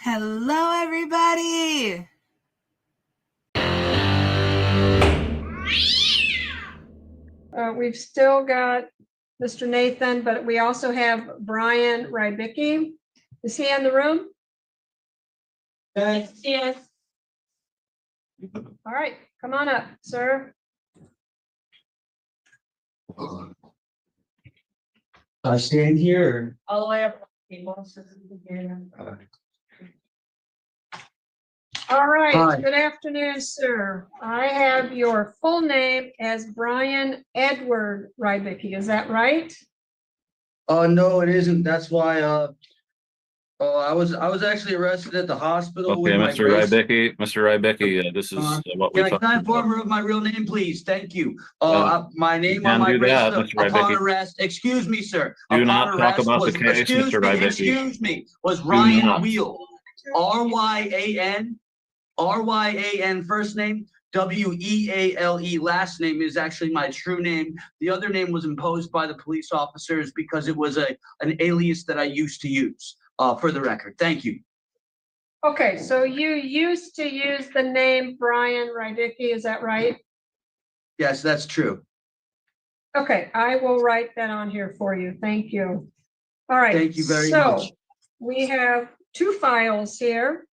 Hello, everybody. We've still got Mr. Nathan, but we also have Brian Rybicki. Is he in the room? Yes. All right, come on up, sir. I stand here. All the way up. All right, Hi. Good afternoon, sir. I have your full name as Brian Edward Rybicki. Is that right? No, it isn't. That's why, I was actually arrested at the hospital. Okay, with my Mr. grace- Rybicki, this is what we Can talked I about. inform of my real name, please? Thank you. My name can on my do that, bracelet Mr. upon Rybicki. arrest, excuse me, sir. Do Upon not talk arrest about the was- case, excuse Mr. me, Rybicki. Excuse me, was Do Ryan not. Wheel. RYAN first name, WEALE last name is actually my true name. The other name was imposed by the police officers because it was an alias that I used to use, for the record. Thank you. Okay, so you used to use the name Brian Rybicki, is that right? Yes, that's true. Okay, I will write that on here for you. Thank you. All right. Thank you very much. So we have two files here.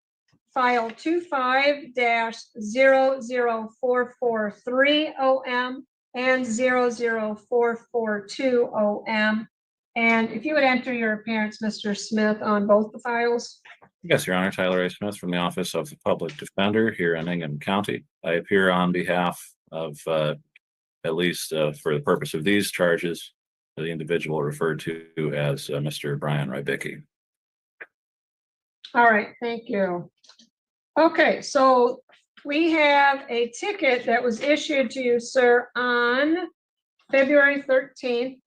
File 25-00443OM and 00442OM. And if you would enter your appearance, Mr. Smith, on both the files. Yes, Your Honor, Tyler A. Smith from the Office of the Public Defender here in Ingham County. I appear on behalf of, at least for the purpose of these charges, the individual referred to as Mr. Brian Rybicki. All right, thank you. Okay, so we have a ticket that was issued to you, sir, on February 13th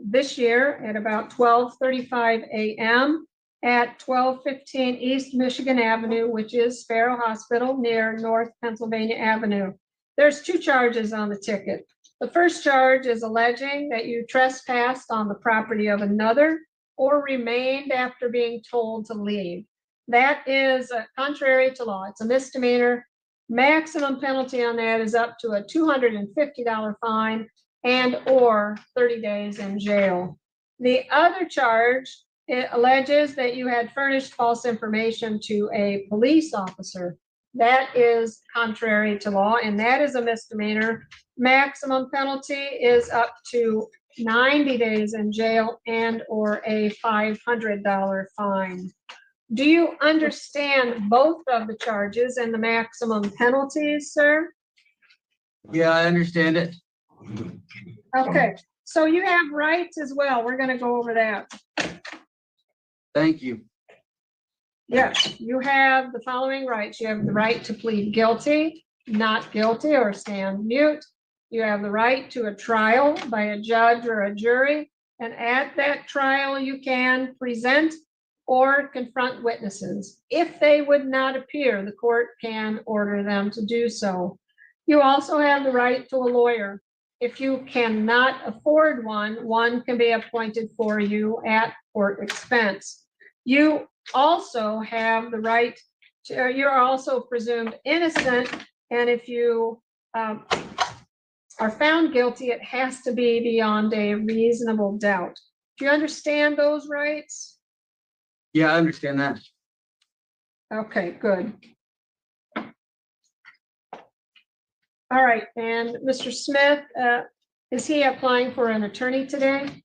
this year at about 12:35 a.m. at 1215 East Michigan Avenue, which is Sparrow Hospital near North Pennsylvania Avenue. There's two charges on the ticket. The first charge is alleging that you trespassed on the property of another or remained after being told to leave. That is contrary to law. It's a misdemeanor. Maximum penalty on that is up to a $250 fine and or 30 days in jail. The other charge, it alleges that you had furnished false information to a police officer. That is contrary to law, and that is a misdemeanor. Maximum penalty is up to 90 days in jail and or a $500 fine. Do you understand both of the charges and the maximum penalties, sir? Yeah, I understand it. Okay, so you have rights as well. We're going to go over that. Thank you. Yes, you have the following rights. You have the right to plead guilty, not guilty, or stand mute. You have the right to a trial by a judge or a jury. And at that trial, you can present or confront witnesses. If they would not appear, the court can order them to do so. You also have the right to a lawyer. If you cannot afford one, one can be appointed for you at court expense. You also have the right to, you're also presumed innocent, and if you are found guilty, it has to be beyond a reasonable doubt. Do you understand those rights? Yeah, I understand that. Okay, good. All right, and Mr. Smith, is he applying for an attorney today?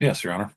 Yes, Your Honor.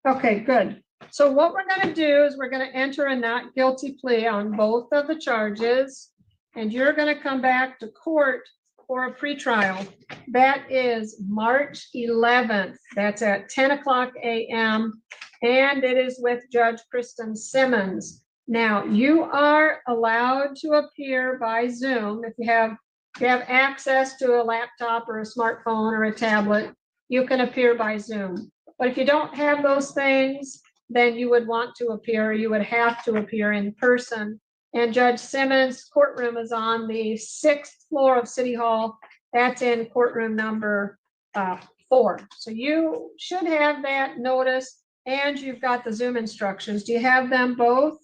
Okay, good. So what we're going to do is we're going to enter a not guilty plea on both of the charges, and you're going to come back to court for a pretrial. That is March 11th. That's at 10 o'clock a.m. and it is with Judge Kristen Simmons. Now, you are allowed to appear by Zoom. If you have access to a laptop or a smartphone or a tablet, you can appear by Zoom. But if you don't have those things, then you would want to appear, you would have to appear in person. And Judge Simmons' courtroom is on the 6th floor of City Hall. That's in courtroom number 4. So you should have that notice. and you've got the Zoom instructions. Do you have them both?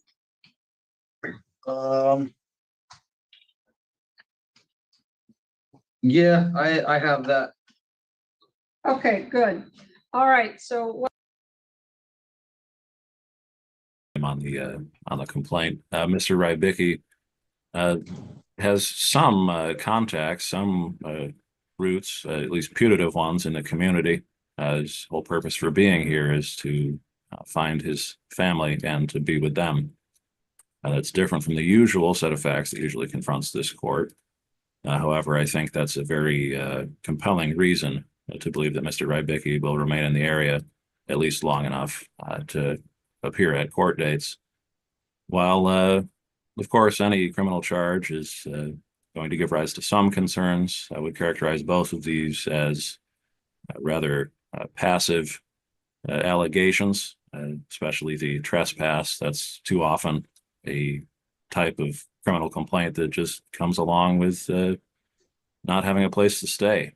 Yeah, I have that. Okay, good. All right, so what? On the complaint. Mr. Rybicki has some contacts, some roots, at least putative ones in the community. His whole purpose for being here is to find his family and to be with them. That's different from the usual set of facts that usually confronts this court. However, I think that's a very compelling reason to believe that Mr. Rybicki will remain in the area at least long enough to appear at court dates. While, of course, any criminal charge is going to give rise to some concerns, I would characterize both of these as rather passive allegations, especially the trespass. That's too often a type of criminal complaint that just comes along with not having a place to stay.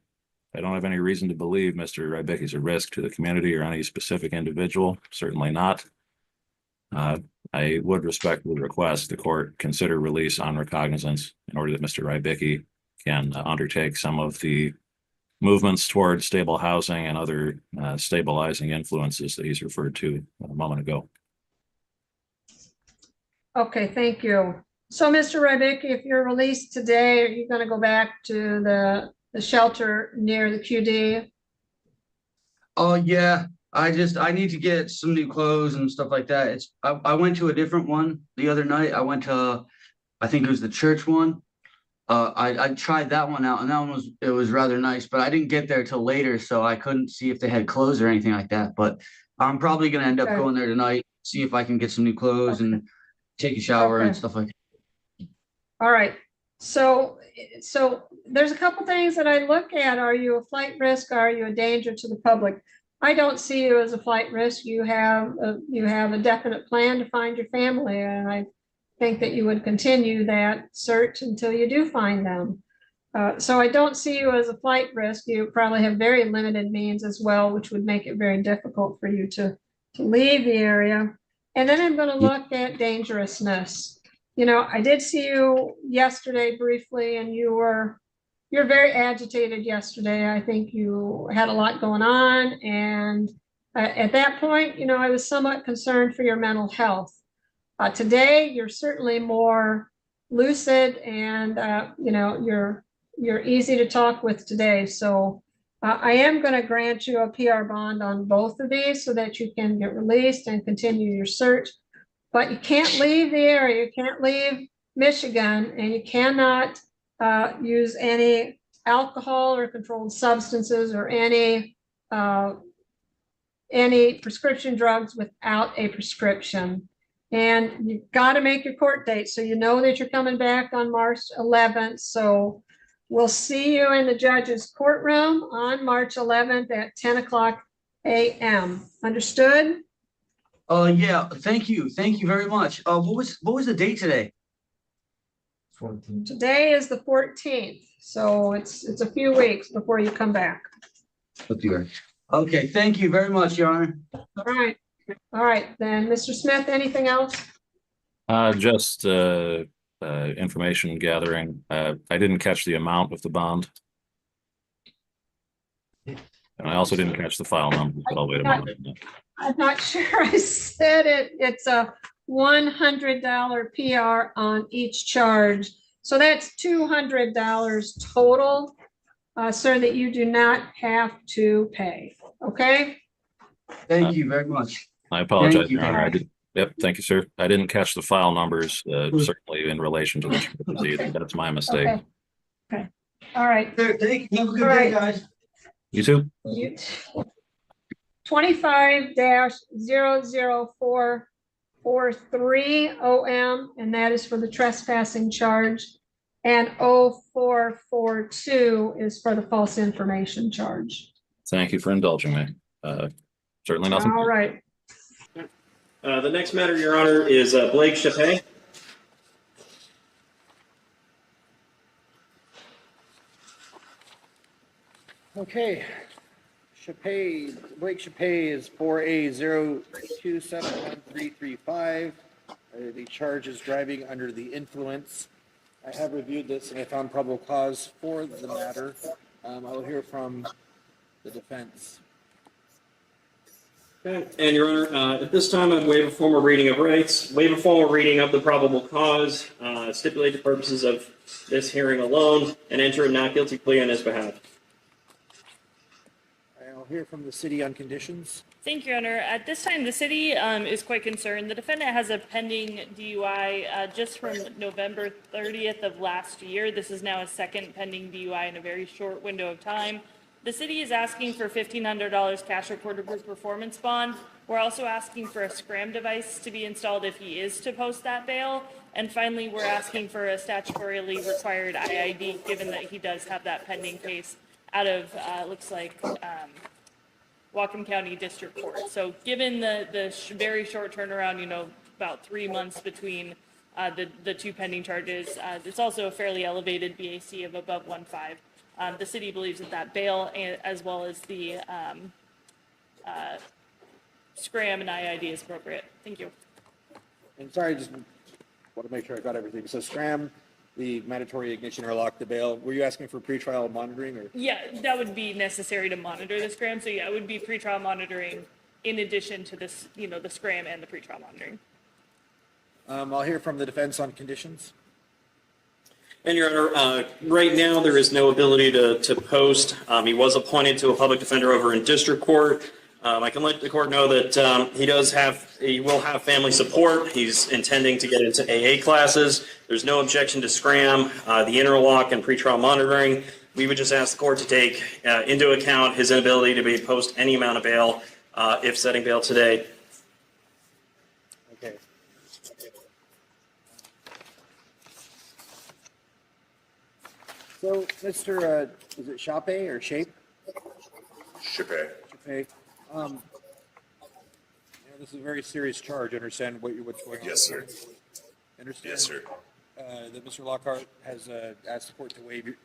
I don't have any reason to believe Mr. Rybicki is a risk to the community or any specific individual, certainly not. I would respectfully request the court consider release on recognizance in order that Mr. Rybicki can undertake some of the movements towards stable housing and other stabilizing influences that he's referred to a moment ago. Okay, thank you. So, Mr. Rybicki, if you're released today, are you going to go back to the shelter near the QD? Oh yeah, I need to get some new clothes and stuff like that. I went to a different one the other night. I went to, I think it was the church one. I tried that one out, and that one was rather nice, but I didn't get there till later, so I couldn't see if they had clothes or anything like that. But I'm probably gonna end up Okay. going there tonight, see if I can get some new clothes and take a shower and Okay. stuff like that. All right. So there's a couple things that I look at. Are you a flight risk? Are you a danger to the public? I don't see you as a flight risk. You have a definite plan to find your family, and I think that you would continue that search until you do find them. So I don't see you as a flight risk. You probably have very limited means as well, which would make it very difficult for you to leave the area. And then I'm going to look at dangerousness. You know, I did see you yesterday briefly, and you're very agitated yesterday. I think you had a lot going on. And at that point, you know, I was somewhat concerned for your mental health. Today, you're certainly more lucid, and, you know, you're easy to talk with today. So I am going to grant you a PR bond on both of these so that you can get released and continue your search. But you can't leave the area, you can't leave Michigan, and you cannot use any alcohol or controlled substances or any prescription drugs without a prescription. And you've got to make your court date, so you know that you're coming back on March 11th. So we'll see you in the judge's courtroom on March 11th at 10 o'clock a.m. Understood? Yeah, thank you very much. What was the date today? 14. Today is the 14th, so it's a few weeks before you come back. Okay, thank you very much, Your Honor. All right, then, Mr. Smith, anything else? Just information gathering. I didn't catch the amount of the bond. And I also didn't catch the file number, but I'll wait a moment. I'm not sure I said it. It's a $100 PR on each charge. So that's $200 total, sir, that you do not have to pay. Okay? Thank you very much. I apologize, Thank you. Your Honor. Yep, thank you, sir. I didn't catch the file numbers, certainly in relation to the charges either. That's my mistake. Okay. All right. Thank you. Have a good All day, right. guys. You too? 25-00443 OM, and that is for the trespassing charge. And 0442 is for the false information charge. Thank you for indulging me. Certainly nothing. All right. The next matter, Your Honor, is Blake Chae. Okay, Chae, Blake Chae is 4A02713335. The charge is driving under the influence. I have reviewed this and I found probable cause for the matter. I will hear from the defense. Okay, and Your Honor, at this time, I'd waive a formal reading of rights, waive a formal reading of the probable cause, stipulate the purposes of this hearing alone, and enter a not guilty plea on his behalf. I'll hear from the city on conditions. Thank you, Your Honor. At this time, the city is quite concerned. The defendant has a pending DUI just from November 30th of last year. This is now a second pending DUI in a very short window of time. The city is asking for $1,500 cash recordable performance bond. We're also asking for a scram device to be installed if he is to post that bail. And finally, we're asking for a statutorily required IID, given that he does have that pending case out of, looks like, Whatcom County District Court. So given the very short turnaround, about 3 months between the two pending charges, it's also a fairly elevated BAC of above 1.5. The city believes that bail, as well as the scram and IID is appropriate. Thank you. And sorry, just want to make sure I got everything. So scram, the mandatory ignition or lock the bail. Were you asking for pretrial monitoring or? Yeah, that would be necessary to monitor the scram. So yeah, it would be pretrial monitoring in addition to this, the scram and the pretrial monitoring. I'll hear from the defense on conditions. And Your Honor, right now, there is no ability to post. He was appointed to a public defender over in district court. I can let the court know that he will have family support. He's intending to get into AA classes. There's no objection to scram, the interlock, and pretrial monitoring. We would just ask the court to take into account his inability to post any amount of bail if setting bail today. Okay. So, Mr. Is it Chae or Shape? Chae. Chae. This is a very serious charge. Understand what's going on? Yes, sir. Understand? Yes, sir. That Mr. Lockhart has asked the court to waive your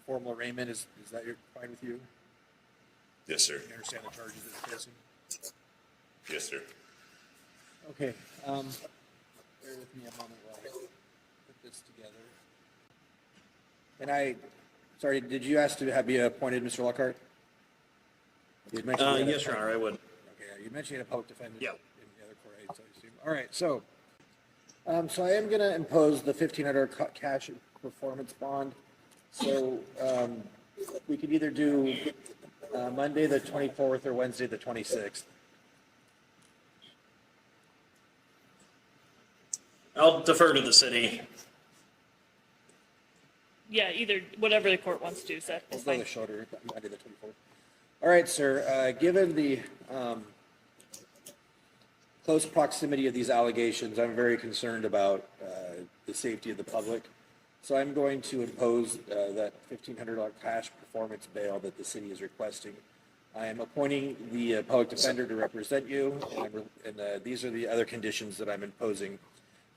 formal arraignment. Is that fine with you? Yes, sir. You understand the charges that you're facing? Yes, sir. Okay. Bear with me a moment while I put this together. And sorry, did you ask to be appointed, Mr. Lockhart? You had mentioned Yes, Your Honor, I would. Okay, you mentioned you had a public defendant Yeah. in the other court, I assume. All right, so I am going to impose the $1,500 cash performance bond. So we could either do Monday the 24th or Wednesday the 26th. I'll defer to the city. Yeah, either, whatever the court wants to do, Seth. We'll It's go fine. the shorter, Monday the 24th. All right, sir. Given the close proximity of these allegations, I'm very concerned about the safety of the public. So I'm going to impose that $1,500 cash performance bail that the city is requesting. I am appointing the public defender to represent you, and these are the other conditions that I'm imposing.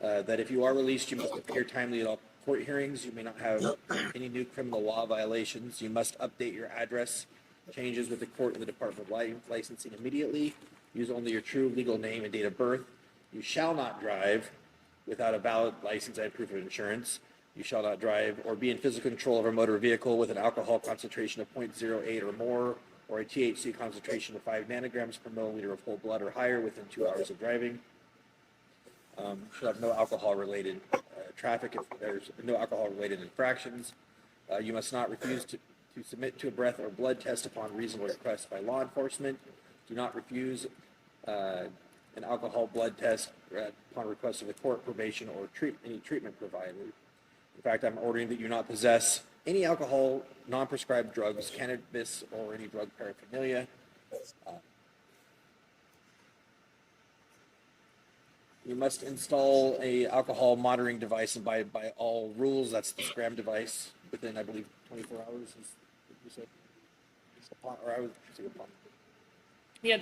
That if you are released, you must appear timely at all court hearings. You may not have any new criminal law violations. You must update your address changes with the court and the Department of Licensing immediately. Use only your true legal name and date of birth. You shall not drive without a valid license and proof of insurance. You shall not drive or be in physical control of a motor vehicle with an alcohol concentration of 0.08 or more, or a THC concentration of 5 nanograms per milliliter of whole blood or higher within 2 hours of driving. Should have no alcohol-related traffic if there's no alcohol-related infractions. You must not refuse to submit to a breath or blood test upon reasonable request by law enforcement. Do not refuse an alcohol blood test upon request of the court, probation, or any treatment provider. In fact, I'm ordering that you not possess any alcohol, non-prescribed drugs, cannabis, or any drug paraphernalia. You must install a alcohol monitoring device, and by all rules, that's the scram device, within, I believe, 24 hours, is what you said? Or I would say upon. Yeah,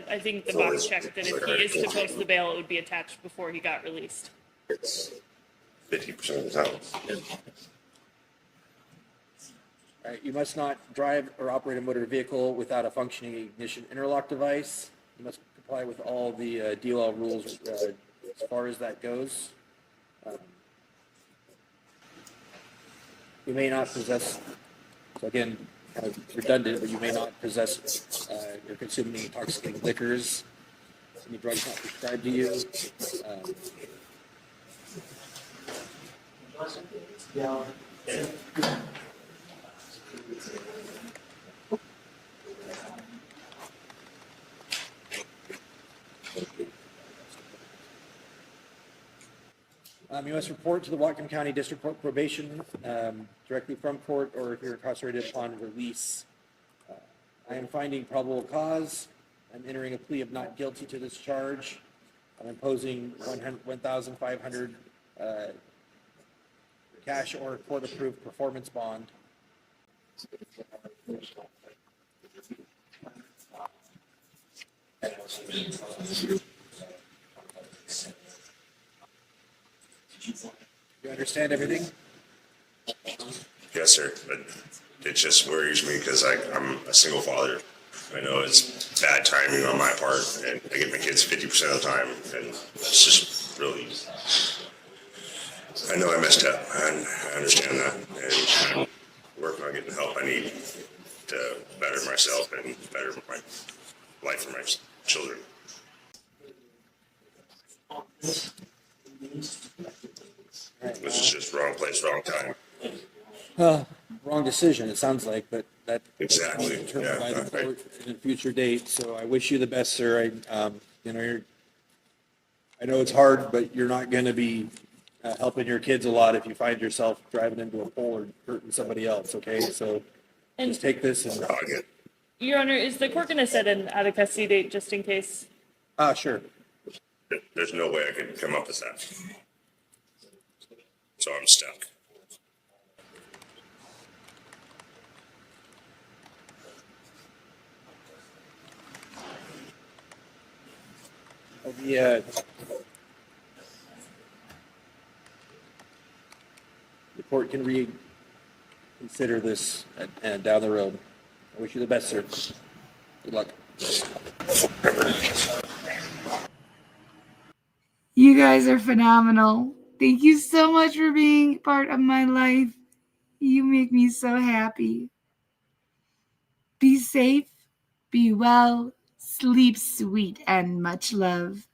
I think the box checked that if he is to post the bail, it would be attached before he got released. It's 50% of the time. You must not drive or operate a motor vehicle without a functioning ignition interlock device. You must comply with all the DOL rules as far as that goes. You may not possess, so again, kind of redundant, but you may not possess or consume any intoxicating liquors, any drugs not prescribed to you. You must report to the Whatcom County District Court probation directly from court, or if you're incarcerated upon release. I am finding probable cause. I'm entering a plea of not guilty to this charge. I'm imposing $1,500 cash or court-approved performance bond. You understand everything? Yes, sir. But it just worries me because I'm a single father. I know it's bad timing on my part, and I get my kids 50% of the time, and that's just really. I know I messed up, and I understand that, and I'm working on getting the help I need to better myself and better my life for my children. This is just wrong place, wrong time. Wrong decision, it sounds like, but that Exactly. will be determined by the Yeah, court in a future date. So I wish you the best, sir. I know it's hard, but you're not going to be helping your kids a lot if you find yourself driving into a pole or hurting somebody else. Okay, so And just take this and. Your Honor, is the court going to set an out of custody date just in case? Sure. There's no way I could come up with that. So I'm stuck. The court can reconsider this and down the road. I wish you the best, sir. Good luck. You guys are phenomenal. Thank you so much for being part of my life. You make me so happy. Be safe, be well, sleep sweet, and much love.